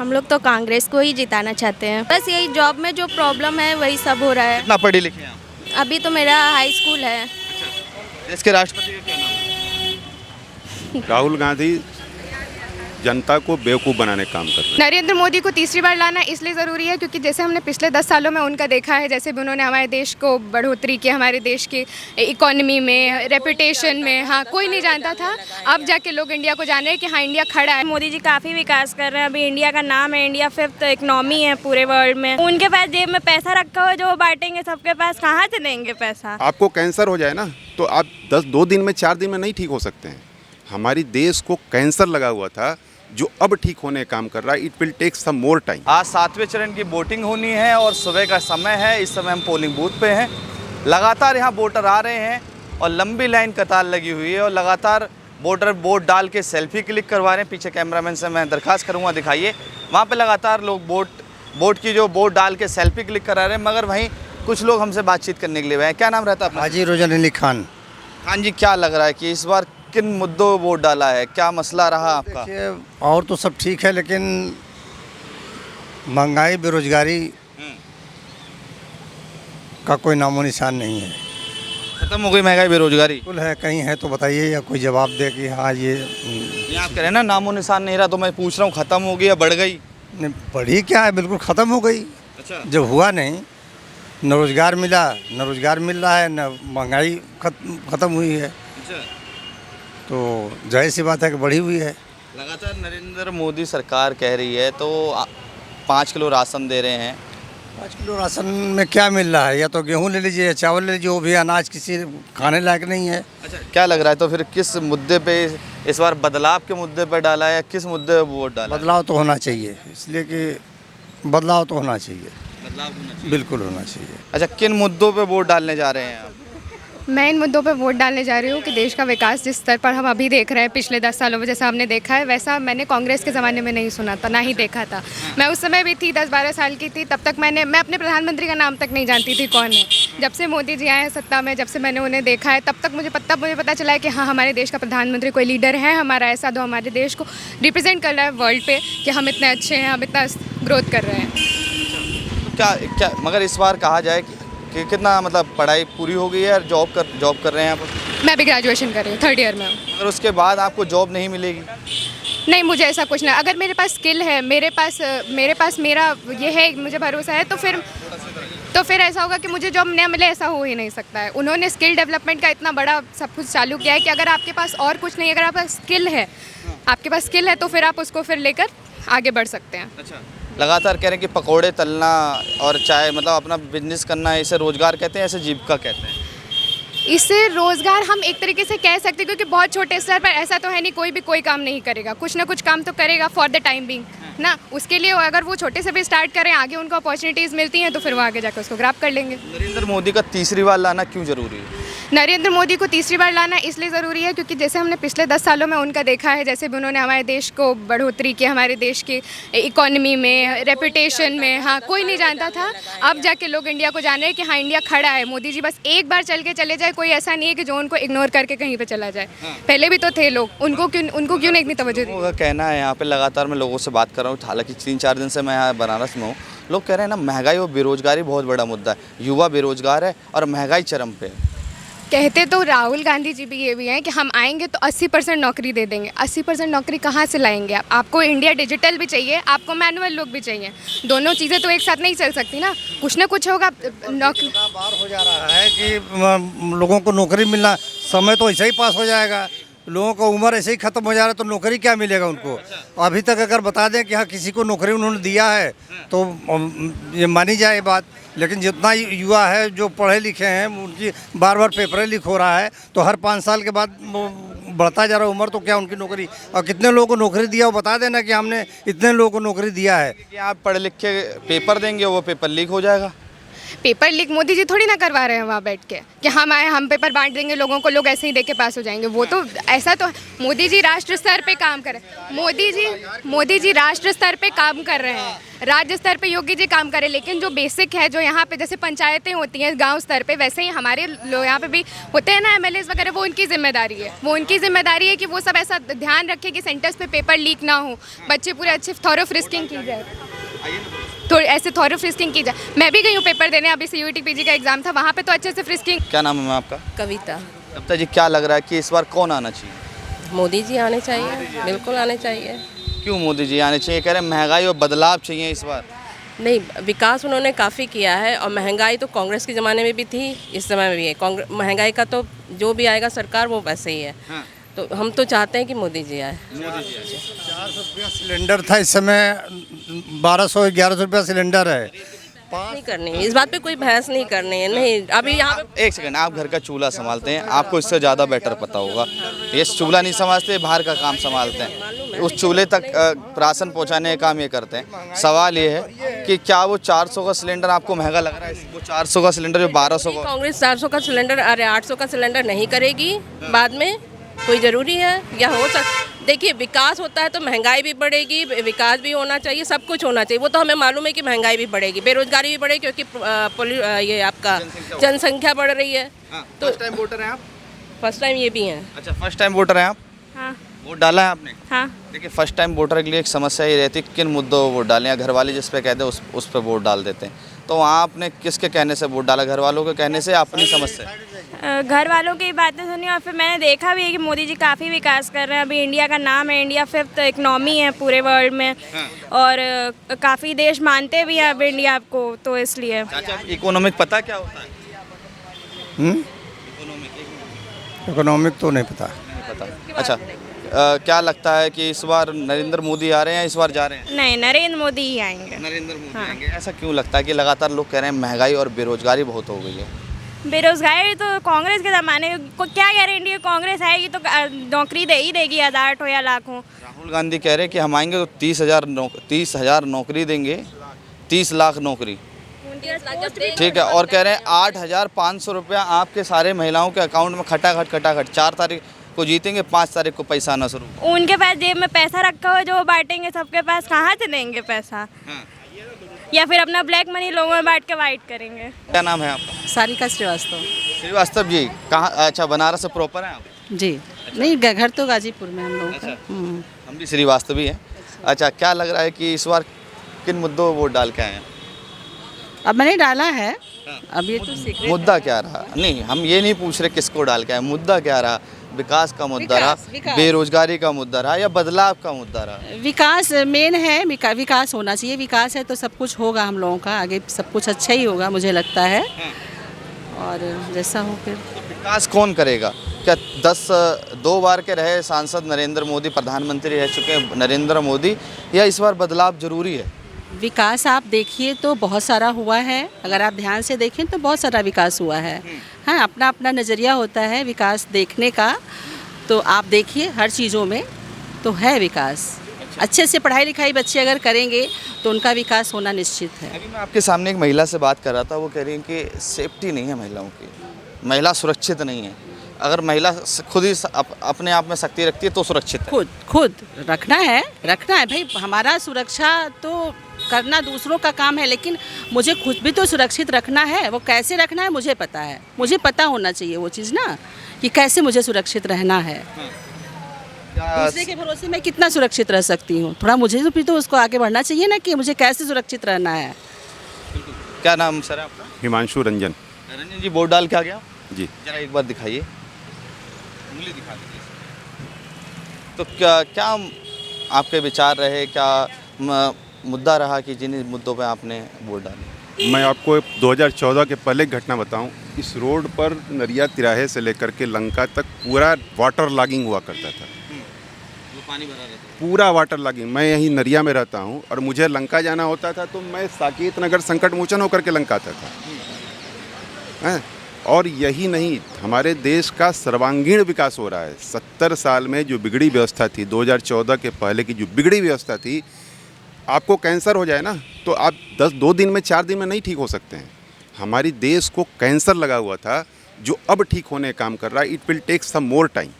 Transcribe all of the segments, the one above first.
हम लोग तो कांग्रेस को ही जिताना चाहते हैं। बस यही जॉब में जो प्रॉब्लम है वही सब हो रहा है। कितना पढ़े लिखे हैं आप? अभी तो मेरा हाई स्कूल है। देश के राष्ट्रपति का क्या नाम है? राहुल गांधी जनता को बेवकूफ़ बनाने का काम कर रहे हैं। नरेंद्र मोदी को तीसरी बार लाना इसलिए ज़रूरी है क्योंकि जैसे हमने पिछले 10 सालों में उनका देखा है, जैसे भी उन्होंने हमारे देश को बढ़ोतरी की, हमारे देश की इकोनॉमी में, रेपुटेशन में, हाँ कोई नहीं जानता था। अब जाके लोग इंडिया को जान रहे हैं कि हाँ इंडिया खड़ा है। मोदी जी काफ़ी विकास कर रहे हैं। अभी इंडिया का नाम है, इंडिया 5th इकोनॉमी है पूरे वर्ल्ड में। उनके पास जेब में पैसा रखा हो जो वो बांटेंगे सबके पास, कहाँ से देंगे पैसा? आपको कैंसर हो जाए ना तो आप 2 दिन में 4 दिन में नहीं ठीक हो सकते हैं। हमारी देश को कैंसर लगा हुआ था जो अब ठीक होने का काम कर रहा है। It will take some more time. आज 7वें चरण की वोटिंग होनी है और सुबह का समय है। इस समय हम पोलिंग बूथ पे हैं। लगातार यहाँ वोटर आ रहे हैं और लंबी लाइन कतार लगी हुई है और लगातार वोटर वोट डाल के सेल्फी क्लिक करवा रहे हैं। पीछे कैमरामैन से मैं दरख्वास्त करूँगा दिखाइए। वहाँ पे लगातार लोग वोट की जो वोट डाल के सेल्फी क्लिक करा रहे हैं, मगर वहीं कुछ लोग हमसे बातचीत करने के लिए हैं। क्या नाम रहता है आपका? हाजी रोजन अली खान। खान जी, क्या लग रहा है कि इस बार किन मुद्दों पर वोट डाला है? क्या मसला रहा आपका? देखिए, और तो सब ठीक है लेकिन महंगाई, बेरोजगारी का कोई नामो निशान नहीं है। खत्म हो गई महंगाई बेरोजगारी? बिल्कुल है, कहीं है तो बताइए या कोई जवाब दे कि हाँ ये नहीं, आप कह रहे हैं ना नामो निशान नहीं रहा, तो मैं पूछ रहा हूँ खत्म हो गई या बढ़ गई? नहीं, बढ़ी क्या है, बिल्कुल ख़त्म हो गई। अच्छा, जब हुआ नहीं, न रोज़गार मिला, न रोज़गार मिल रहा है, न महंगाई ख़त्म हुई है, तो जाहिर सी बात है कि बढ़ी हुई है। लगातार नरेंद्र मोदी सरकार कह रही है तो 5 किलो राशन दे रहे हैं। 5 किलो राशन में क्या मिल रहा है? या तो गेहूँ ले लीजिए या चावल ले लीजिए, वो भी अनाज किसी खाने लायक नहीं है। अच्छा, क्या लग रहा है तो फिर किस मुद्दे पे इस बार बदलाव के मुद्दे पे डाला है या किस मुद्दे पे वोट डाला है? बदलाव तो होना चाहिए, इसलिए कि बदलाव तो होना चाहिए, बदलाव होना चाहिए। बिल्कुल होना चाहिए। अच्छा, किन मुद्दों पे वोट डालने जा रहे हैं आप? मैं इन मुद्दों पर वोट डालने जा रही हूँ कि देश का विकास जिस स्तर पर हम अभी देख रहे हैं, पिछले 10 सालों में जैसा हमने देखा है, वैसा मैंने कांग्रेस के ज़माने में नहीं सुना था, ना ही देखा था। मैं उस समय भी थी, 10-12 साल की थी, तब तक मैं अपने प्रधानमंत्री का नाम तक नहीं जानती थी कौन है। जब से मोदी जी आए हैं सत्ता में, जब से मैंने उन्हें देखा है, तब तक मुझे पता चला है कि हाँ हमारे देश का प्रधानमंत्री कोई लीडर है हमारा ऐसा, जो हमारे देश को रिप्रेजेंट कर रहा है वर्ल्ड पे कि हम इतने अच्छे हैं, हम इतना ग्रोथ कर रहे हैं। क्या मगर इस बार कहा जाए कि कितना मतलब पढ़ाई पूरी हो गई है और जॉब कर रहे हैं आप? मैं अभी ग्रेजुएशन कर रही हूँ, 3rd ईयर में हूँ। अगर उसके बाद आपको जॉब नहीं मिलेगी? नहीं, मुझे ऐसा कुछ नहीं। अगर मेरे पास स्किल है, मेरे पास मेरा ये है, मुझे भरोसा है, तो फिर ऐसा होगा कि मुझे जॉब न मिले, ऐसा हो ही नहीं सकता है। उन्होंने स्किल डेवलपमेंट का इतना बड़ा सब कुछ चालू किया है कि अगर आपके पास और कुछ नहीं, अगर आपका आपके पास स्किल है तो फिर आप उसको फिर लेकर आगे बढ़ सकते हैं। अच्छा, लगातार कह रहे हैं कि पकोड़े तलना और चाय मतलब अपना बिजनेस करना, इसे रोजगार कहते हैं, ऐसे जीविका कहते हैं? इससे रोज़गार हम एक तरीके से कह सकते हैं, क्योंकि बहुत छोटे स्तर पर ऐसा तो है नहीं कोई भी कोई काम नहीं करेगा, कुछ ना कुछ काम तो करेगा फॉर द टाइम बिंग ना। उसके लिए अगर वो छोटे से भी स्टार्ट करें, आगे उनको अपॉर्चुनिटीज़ मिलती हैं तो फिर वो आगे जाकर उसको ग्रैब कर लेंगे। नरेंद्र मोदी का तीसरी बार लाना क्यों जरूरी है? नरेंद्र मोदी को तीसरी बार लाना इसलिए ज़रूरी है क्योंकि जैसे हमने पिछले 10 सालों में उनका देखा है, जैसे भी उन्होंने हमारे देश को बढ़ोतरी की, हमारे देश की इकोनॉमी में, रेपुटेशन में, हाँ कोई नहीं जानता था। अब जाके लोग इंडिया को जान रहे हैं कि हाँ इंडिया खड़ा है। मोदी जी बस एक बार चल के चले जाए, कोई ऐसा नहीं है कि जो उनको इग्नोर करके कहीं पर चला जाए। पहले भी तो थे लोग, उनको क्यों नहीं इतनी तवज्जो दी? उनका कहना है, यहाँ पे लगातार मैं लोगों से बात कर रहा हूँ, हालांकि 3-4 दिन से मैं यहाँ बनारस में हूँ, लोग कह रहे हैं ना महंगाई और बेरोजगारी बहुत बड़ा मुद्दा है। युवा बेरोजगार है और महंगाई चरम पे है। कहते तो राहुल गांधी जी भी ये भी हैं कि हम आएंगे तो 80% नौकरी दे देंगे। 80% नौकरी कहाँ से लाएंगे आप? आपको इंडिया डिजिटल भी चाहिए, आपको मैनुअल लोग भी चाहिए, दोनों चीज़ें तो एक साथ नहीं चल सकती ना, कुछ ना कुछ होगा। नौकरी बार हो जा रहा है कि लोगों को नौकरी मिलना, समय तो ऐसे ही पास हो जाएगा, लोगों का उम्र ऐसे ही ख़त्म हो जा रहा है, तो नौकरी क्या मिलेगा उनको? अभी तक अगर बता दें कि हाँ किसी को नौकरी उन्होंने दिया है तो ये मानी जाए बात, लेकिन जितना युवा है जो पढ़े लिखे हैं, उनकी बार पेपर लीक हो रहा है, तो हर 5 साल के बाद बढ़ता जा रहा है उम्र, तो क्या उनकी नौकरी, और कितने लोगों को नौकरी दिया वो बता देना कि हमने इतने लोगों को नौकरी दिया है। आप पढ़ लिख के पेपर देंगे, वो पेपर लीक हो जाएगा। पेपर लीक मोदी जी थोड़ी ना करवा रहे हैं वहाँ बैठ के कि हम आए, हम पेपर बांट देंगे लोगों को, लोग ऐसे ही देख के पास हो जाएंगे। वो तो ऐसा तो मोदी जी राष्ट्र स्तर पे काम कर रहे हैं। मोदी जी राष्ट्र स्तर पे काम कर रहे हैं, राज्य स्तर पे योगी जी काम कर रहे हैं, लेकिन जो बेसिक है, जो यहाँ पे जैसे पंचायतें होती हैं गांव स्तर पे, वैसे ही हमारे लोग यहाँ पे भी होते हैं ना एमएलए वगैरह, वो उनकी जिम्मेदारी है। वो उनकी जिम्मेदारी है कि वो सब ऐसा ध्यान रखें कि सेंटर्स पे पेपर लीक ना हो, बच्चे पूरे अच्छे थॉरो फ्रिस्किंग की जाए, थोड़ी ऐसे थॉरो फ्रिस्किंग की जाए। मैं भी गई हूँ पेपर देने, अभी CUET PG का एग्जाम था, वहाँ पे तो अच्छे से फ्रिस्किंग। क्या नाम है मैम आपका? कविता। कविता जी, क्या लग रहा है कि इस बार कौन आना चाहिए? मोदी जी आने चाहिए, बिल्कुल आने चाहिए। क्यों मोदी जी आने चाहिए? कह रहे हैं महंगाई और बदलाव चाहिए इस बार। नहीं, विकास उन्होंने काफ़ी किया है, और महंगाई तो कांग्रेस के ज़माने में भी थी, इस समय में भी है। महंगाई का तो जो भी आएगा सरकार वो वैसे ही है। हाँ। तो हम तो चाहते हैं कि मोदी जी आए। 400 रुपया सिलेंडर था, इस समय 1200-1100 रुपया सिलेंडर है। नहीं करनी है, इस बात पे कोई बहस नहीं करनी है। नहीं, अभी यहाँ पे एक सेकंड, आप घर का चूल्हा संभालते हैं, आपको इससे ज़्यादा बेटर पता होगा। ये चूल्हा नहीं संभालते, बाहर का काम संभालते हैं, उस चूल्हे तक राशन पहुंचाने का काम ये करते हैं। सवाल ये है कि क्या वो 400 का सिलेंडर आपको महंगा लग रहा है? वो 400 का सिलेंडर जो 1200 का। कांग्रेस 400 का सिलेंडर, अरे 800 का सिलेंडर नहीं करेगी बाद में, कोई ज़रूरी है या हो देखिए, विकास होता है तो महंगाई भी बढ़ेगी, विकास भी होना चाहिए, सब कुछ होना चाहिए। वो तो हमें मालूम है कि महंगाई भी बढ़ेगी, बेरोजगारी भी बढ़ेगी, क्योंकि ये आपका जनसंख्या बढ़ रही है। तो फर्स्ट टाइम वोटर हैं आप? फर्स्ट टाइम ये भी हैं। अच्छा, फर्स्ट टाइम वोटर हैं आप? हाँ वोट डाला है आपने? हाँ। देखिए, फर्स्ट टाइम वोटर के लिए एक समस्या ये रहती है किन मुद्दों पर वोट डालें, या घर वाले जिस पे कहते हैं उस पर वोट डाल देते हैं। तो वहाँ आपने किसके कहने से वोट डाला? घर वालों के कहने से, अपनी समस्या? घर वालों की बातें सुनी, और फिर मैंने देखा भी है कि मोदी जी काफ़ी विकास कर रहे हैं। अभी इंडिया का नाम है, इंडिया 5th इकनॉमी है पूरे वर्ल्ड में। और काफ़ी देश मानते भी हैं अब इंडिया को, तो इसलिए। अच्छा, इकोनॉमिक पता क्या होता है? इकोनॉमिक तो नहीं पता। अच्छा, क्या लगता है कि इस बार नरेंद्र मोदी आ रहे हैं, इस बार जा रहे हैं? नहीं, नरेंद्र मोदी ही आएंगे। नरेंद्र मोदी आएंगे। ऐसा क्यों लगता है कि लगातार लोग कह रहे हैं महंगाई और बेरोजगारी बहुत हो गई है? बेरोजगारी तो कांग्रेस के ज़माने को क्या गारंटी है? कांग्रेस आएगी तो नौकरी दे ही देगी, 1000 हो या लाख हो। राहुल गांधी कह रहे हैं कि हम आएंगे तो 30,000 नौकरी देंगे, 30 लाख नौकरी, ठीक है। और कह रहे हैं 8,500 रुपया आपके सारे महिलाओं के अकाउंट में खटाखट 4 तारीख को जीतेंगे, 5 तारीख को पैसा आना शुरू। उनके पास जेब में पैसा रखा हो जो वो बांटेंगे, सबके पास कहाँ से देंगे पैसा? या फिर अपना ब्लैक मनी लोगों में बांट के वाइट करेंगे। क्या नाम है आपका? सारिका श्रीवास्तव। श्रीवास्तव जी, कहाँ? अच्छा, बनारस से प्रॉपर हैं आप? जी नहीं, घर तो गाजीपुर में हम लोग। अच्छा, हम भी श्रीवास्तव ही हैं। अच्छा, क्या लग रहा है कि इस बार किन मुद्दों वोट डाल के आए हैं? अब मैंने डाला है, अब ये तो सीक्रेट। मुद्दा क्या रहा? नहीं, हम ये नहीं पूछ रहे किसको डाल के आए, मुद्दा क्या रहा? विकास का मुद्दा रहा, बेरोजगारी का मुद्दा रहा, या बदलाव का मुद्दा रहा? विकास मेन है, विकास होना चाहिए। विकास है तो सब कुछ होगा, हम लोगों का आगे सब कुछ अच्छा ही होगा मुझे लगता है। और जैसा हो फिर विकास कौन करेगा? क्या 2 बार के रहे सांसद नरेंद्र मोदी, प्रधानमंत्री रह चुके हैं नरेंद्र मोदी, या इस बार बदलाव जरूरी है? विकास आप देखिए तो बहुत सारा हुआ है, अगर आप ध्यान से देखें तो बहुत सारा विकास हुआ है। हाँ, अपना अपना नज़रिया होता है विकास देखने का, तो आप देखिए हर चीज़ों में तो है विकास। अच्छे से पढ़ाई लिखाई बच्चे अगर करेंगे तो उनका विकास होना निश्चित है। अभी मैं आपके सामने एक महिला से बात कर रहा था, वो कह रही है कि सेफ्टी नहीं है महिलाओं की, महिला सुरक्षित नहीं है। अगर महिला खुद ही अपने आप में शक्ति रखती है तो सुरक्षित है। खुद रखना है भाई। हमारा सुरक्षा तो करना दूसरों का काम है, लेकिन मुझे खुद भी तो सुरक्षित रखना है। वो कैसे रखना है मुझे पता है, मुझे पता होना चाहिए वो चीज़ ना, कि कैसे मुझे सुरक्षित रहना है। दूसरे के भरोसे मैं कितना सुरक्षित रह सकती हूँ? थोड़ा मुझे तो फिर तो उसको आगे बढ़ना चाहिए ना, कि मुझे कैसे सुरक्षित रहना है। क्या नाम सर आपका? हिमांशु रंजन। रंजन जी, वोट डाल के आ गया जी। जरा एक बार दिखाइए, उंगली दिखा दीजिए। तो क्या आपके विचार रहे, क्या मुद्दा रहा कि जिन मुद्दों पे आपने वोट डाली? मैं आपको 2014 के पहले की घटना बताऊं। इस रोड पर नरिया तिराहे से लेकर के लंका तक पूरा वाटर लॉगिंग हुआ करता था। वो पानी भरा रहता था? पूरा वाटर लॉगिंग। मैं यहीं नरिया में रहता हूं और मुझे लंका जाना होता था तो मैं साकेत नगर संकट मोचन होकर के लंका आता था। और यही नहीं, हमारे देश का सर्वांगीण विकास हो रहा है। 70 साल में जो बिगड़ी व्यवस्था थी, 2014 के पहले की जो बिगड़ी व्यवस्था थी, आपको कैंसर हो जाए ना तो आप 2 दिन में 4 दिन में नहीं ठीक हो सकते हैं। हमारी देश को कैंसर लगा हुआ था जो अब ठीक होने का काम कर रहा है। It will take some more time,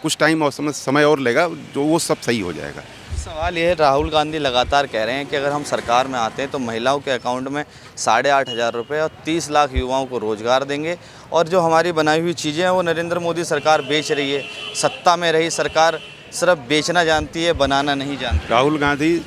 कुछ टाइम और समय और लेगा, जो वो सब सही हो जाएगा। सवाल ये है, राहुल गांधी लगातार कह रहे हैं कि अगर हम सरकार में आते हैं तो महिलाओं के अकाउंट में 8,500 रुपये और 30 लाख युवाओं को रोज़गार देंगे, और जो हमारी बनाई हुई चीज़ें हैं वो नरेंद्र मोदी सरकार बेच रही है। सत्ता में रही सरकार सिर्फ बेचना जानती है, बनाना नहीं जानती। राहुल गांधी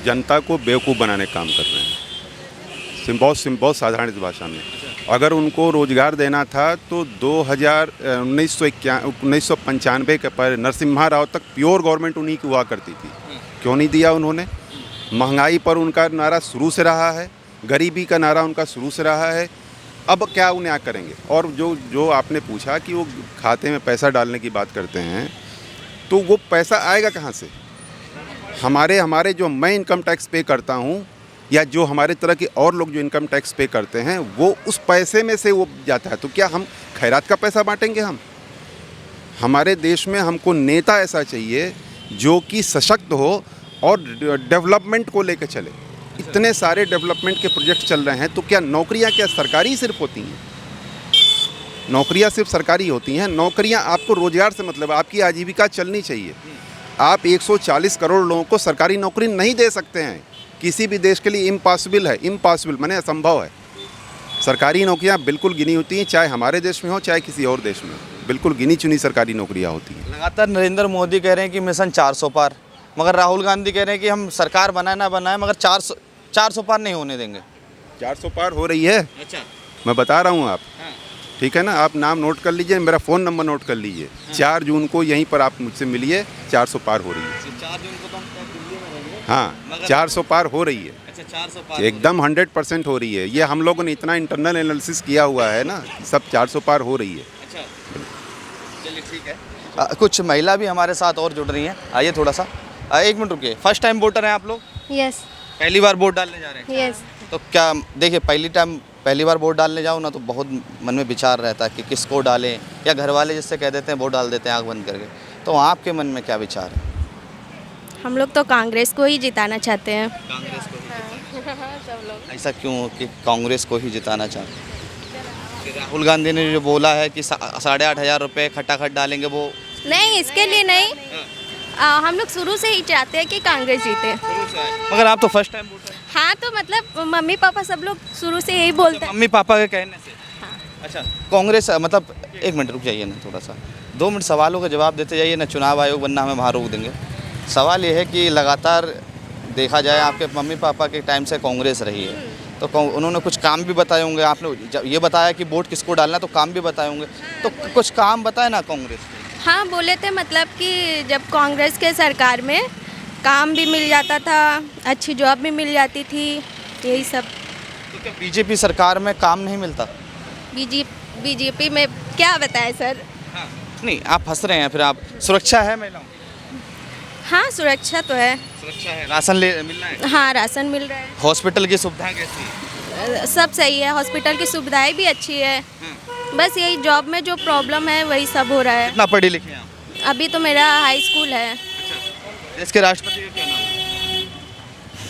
जनता को बेवकूफ़ बनाने का काम कर रहे हैं, बहुत साधारण इस भाषा में। अगर उनको रोज़गार देना था तो 1995 के पर नरसिम्हा राव तक प्योर गवर्नमेंट उन्हीं की हुआ करती थी, क्यों नहीं दिया उन्होंने? महंगाई पर उनका नारा शुरू से रहा है, गरीबी का नारा उनका शुरू से रहा है, अब क्या उन्हें करेंगे? और जो आपने पूछा कि वो खाते में पैसा डालने की बात करते हैं, तो वो पैसा आएगा कहाँ से? हमारे जो मैं इनकम टैक्स पे करता हूँ या जो हमारे तरह के और लोग जो इनकम टैक्स पे करते हैं, वो उस पैसे में से वो जाता है। तो क्या हम खैरात का पैसा बांटेंगे? हमारे देश में हमको नेता ऐसा चाहिए जो कि सशक्त हो और डेवलपमेंट को लेकर चले। इतने सारे डेवलपमेंट के प्रोजेक्ट चल रहे हैं, तो क्या नौकरियां क्या सरकारी सिर्फ होती हैं? नौकरियां सिर्फ सरकारी होती हैं? नौकरियां आपको रोजगार से मतलब, आपकी आजीविका चलनी चाहिए। आप 140 करोड़ लोगों को सरकारी नौकरी नहीं दे सकते हैं, किसी भी देश के लिए इम्पॉसिबल है। इम्पॉसिबल माने असंभव है। सरकारी नौकरियां बिल्कुल गिनी होती हैं, चाहे हमारे देश में हो चाहे किसी और देश में हो, बिल्कुल गिनी चुनी सरकारी नौकरियां होती हैं। लगातार नरेंद्र मोदी कह रहे हैं कि मिशन 400 पार, मगर राहुल गांधी कह रहे हैं कि हम सरकार बनाए ना बनाए मगर 400 पार नहीं होने देंगे। 400 पार हो रही है, अच्छा, मैं बता रहा हूँ आप, ठीक है ना? आप नाम नोट कर लीजिए, मेरा फ़ोन नंबर नोट कर लीजिए। 4 जून को यहीं पर आप मुझसे मिलिए, 400 पार हो रही है। 4 जून को तो हम दिल्ली में रहेंगे। हाँ, 400 पार हो रही है, अच्छा 400 पार एकदम 100% हो रही है। ये हम लोगों ने इतना इंटरनल एनालिसिस किया हुआ है ना, सब 400 पार हो रही है। अच्छा, चलिए ठीक है। कुछ महिला भी हमारे साथ और जुड़ रही हैं, आइए थोड़ा सा। 1 मिनट रुकिए। फर्स्ट टाइम वोटर हैं आप लोग? यस पहली बार वोट डालने जा रहे हैं? यस। तो क्या देखिए, पहली बार वोट डालने जाओ ना तो बहुत मन में विचार रहता है कि किसको डालें, या घर वाले जिससे कह देते हैं वोट डाल देते हैं आँख बंद करके। तो आपके मन में क्या विचार है? हम लोग तो कांग्रेस को ही जिताना चाहते हैं। कांग्रेस को ही सब लोग। ऐसा क्यों कि कांग्रेस को ही जिताना चाहते हैं? राहुल गांधी ने जो बोला है कि 8,500 रुपये खटाखट डालेंगे, वो नहीं, इसके लिए नहीं, हम लोग शुरू से ही चाहते हैं कि कांग्रेस जीते। मगर आप तो फर्स्ट टाइम वोटर हैं। हाँ, तो मतलब मम्मी पापा सब लोग शुरू से यही बोलते हैं। मम्मी पापा के कहने से? हाँ। अच्छा, कांग्रेस मतलब 1 मिनट रुक जाइए ना, थोड़ा सा 2 मिनट सवालों का जवाब देते जाइए ना, चुनाव आयोग बनना हमें वहाँ रोक देंगे। सवाल ये है कि लगातार देखा जाए आपके मम्मी पापा के टाइम से कांग्रेस रही है, तो उन्होंने कुछ काम भी बताए होंगे। आपने जब ये बताया कि वोट किसको डालना, तो काम भी बताए होंगे, तो कुछ काम बताए ना कांग्रेस के। हाँ, बोले थे, मतलब कि जब कांग्रेस के सरकार में काम भी मिल जाता था, अच्छी जॉब भी मिल जाती थी, यही सब। तो क्या बीजेपी सरकार में काम नहीं मिलता? बीजेपी में क्या बताएं सर? हाँ। नहीं, आप फंस रहे हैं फिर। आप सुरक्षा है महिलाओं? हाँ, सुरक्षा तो है। सुरक्षा है। राशन मिल रहा है? हाँ, राशन मिल रहा है। हॉस्पिटल की सुविधाएं कैसी है? सब सही है, हॉस्पिटल की सुविधाएं भी अच्छी है। बस यही जॉब में जो प्रॉब्लम है वही सब हो रहा है। कितना पढ़ी लिखी हैं आप? अभी तो मेरा हाई स्कूल है। अच्छा, देश के राष्ट्रपति का क्या नाम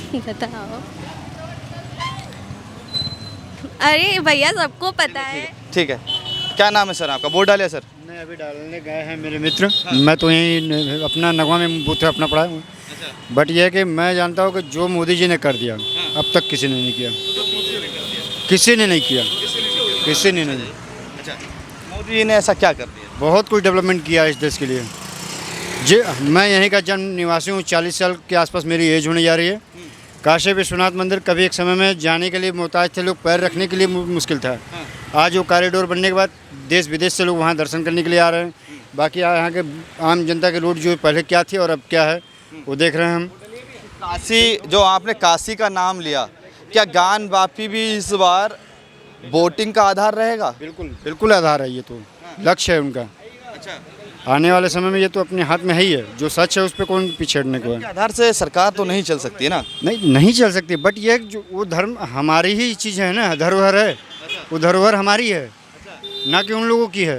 है? बताओ। अरे भैया, सबको पता है। ठीक है, क्या नाम है सर आपका? वोट डालिए सर। नहीं, अभी डालने गए हैं मेरे मित्र। मैं तो यहीं अपना नगवा में बूथ अपना पढ़ा हूँ। बट यह है कि मैं जानता हूँ कि जो मोदी जी ने कर दिया अब तक किसी ने नहीं किया। किसी ने नहीं किया, किसी ने नहीं। अच्छा, मोदी जी ने ऐसा क्या कर दिया? बहुत कुछ डेवलपमेंट किया इस देश के लिए। जी, मैं यहीं का जन्म निवासी हूँ। 40 साल के आसपास मेरी एज होने जा रही है। काशी विश्वनाथ मंदिर कभी एक समय में जाने के लिए मोहताज थे लोग, पैर रखने के लिए मुश्किल था। आज वो कॉरिडोर बनने के बाद देश विदेश से लोग वहाँ दर्शन करने के लिए आ रहे हैं। बाकी यहाँ के आम जनता की लूट जो पहले क्या थी और अब क्या है वो देख रहे हैं हम। काशी, जो आपने काशी का नाम लिया, क्या ज्ञान वापी भी इस बार वोटिंग का आधार रहेगा? बिल्कुल बिल्कुल आधार है, ये तो लक्ष्य है उनका। अच्छा, आने वाले समय में ये तो अपने हाथ में है ही है। जो सच है उस पर कौन पिछड़ने को है। आधार से सरकार तो नहीं चल सकती है ना? नहीं चल सकती। बट ये जो वो धर्म हमारी ही चीज़ है ना, धरोहर है, वो धरोहर हमारी है, ना कि उन लोगों की है।